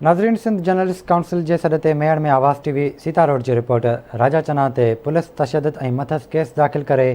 नाज़रीन, Sindh journalist council के सॾ ते मेड़ में आवाज़ टीवी सीता रोड के रिपोर्टर राजा चन्ना ते पुलिस तशद्दुद ऐं मथस केस दाख़िल करे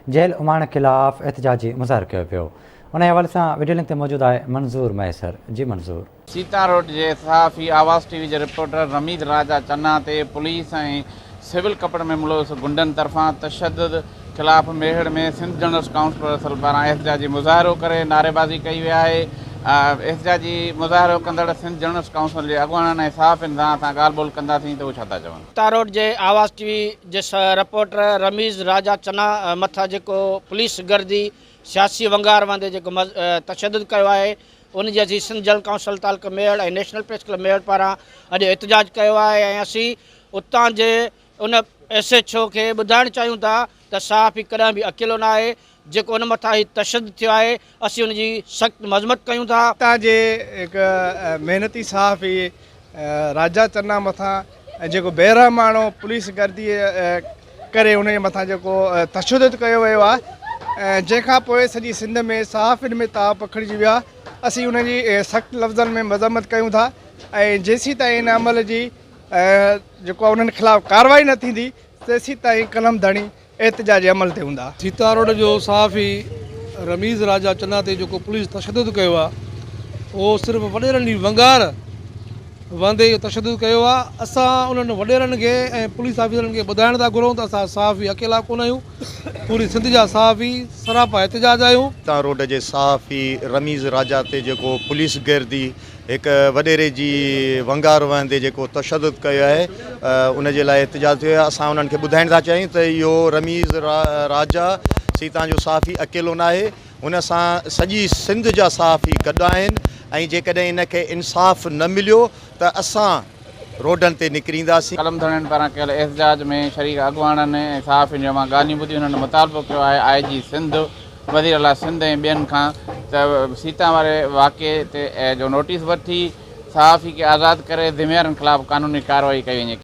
जेल उमाण खिलाफ़ एहतजाजी मुज़ाहिरो कयो पियो। उन हवाले से वीडियो लिंक ते मौजूद है मंजूर मैसर। जी मंजूर। सीता रोड के सहाफ़ी आवाज़ टीवी के रिपोर्टर रमीद राजा चन्ना ते पुलिस ऐं सिविल कपड़ में मुलविस गुंडन तरफा तशद्दुद खिलाफ़ मेहड़ में सिंध जर्नलिस्ट काउंसिल पारां एहतजाजी मुज़ाहिरो करे नारेबाज़ी कई वई आहे। एहतजाजी मुज़ाहिरो कंदड़ सिंध जर्नलिस्ट काउंसिल के अॻुवाणनि ऐं सहाफ़ियुनि सां ॻाल्हि ॿोल कंदासीं त उहे छा था चवनि। सीता रोड के आवाज़ टीवी जे रिपोर्टर रमीज़ राजा चन्ना मथा जेको पुलिस गर्दी सियासी वंगार वांदे जेको तशद्दुद कयो आहे उन जे असीं सिंध जर्नल काउंसिल तालुक मेड़ ऐं नेशनल प्रेस क्लब मेड़ पारां अॼु एहतजाज कयो आहे ऐं असीं उतां जे उन SHO खे ॿुधाइणु चाहियूं था त सहाफ़ी कॾहिं बि अकेलो न आहे। जेको उन मथां ही तशद्दुद थियो आहे असीं उन जी सख़्तु मज़म्मत कयूं था। हितां जे हिकु महिनती सहाफ़ी राजा चन्ना मथां जेको बेरहमानो पुलिस गर्दी करे उन जे मथां जेको तशद्दुद कयो वियो आहे जंहिंखां पोइ सॼी सिंध में सहाफ़ियुनि में ताव पखिड़िजी वियो आहे। असीं उन जी सख़्तु लफ़्ज़नि में मज़म्मत कयूं था ऐं जेसीं ताईं इन अमल जी जेको उन्हनि खिलाफ़ कार्रवाई न थींदी तेसीं ताईं कलम धणी एहतजाजी अमल ते हूंदा। सीता रोड जो सहाफ़ी रमीज़ राजा चन्ना ते जेको पुलिस तशद्दुद कयो आहे उहो सिर्फ़ु वॾेरनि जी वंगार वांदे इहो तशद्दुद कयो आहे। असां उन्हनि वॾेरनि खे ऐं पुलिस ऑफिसरनि खे ॿुधाइण था घुरूं त असां सहाफ़ी अकेला कोन आहियूं, पूरी सिंध जा सहाफ़ी सरापा एहतजाज आहियूं। सीता रोड जे सहाफ़ी रमीज़ राजा ते जेको पुलिस गर्दी हिकु वॾेरे जी वंगार वहंदे जेको तशद्दुद कयो आहे उन जे लाइ एहतजाज थियो आहे। असां उन्हनि खे ॿुधाइण था चाहियूं त इहो रमीज़ राजा सीता जो सहाफ़ी अकेलो न आहे, हुन सां सॼी सिंध जा सहाफ़ी गॾु आहिनि ऐं जेकॾहिं इनखे इंसाफ़ न मिलियो त असां रोडनि ते निकिरींदासीं। कलम धड़नि पारां कयल एहतजाज में शरीक अॻुवाणनि ऐं सहाफ़ियुनि जो मां ॻाल्हियूं ॿुधियूं। उन्हनि मुतालबो कयो आहे IG सिंध वज़ीर आला सिंध ऐं ॿियनि खां त सीता वारे वाक़े ते जो नोटिस वठी सहाफ़ी खे आज़ादु करे ज़िमेवारनि ख़िलाफ़ क़ानूनी कार्रवाई कई वञे।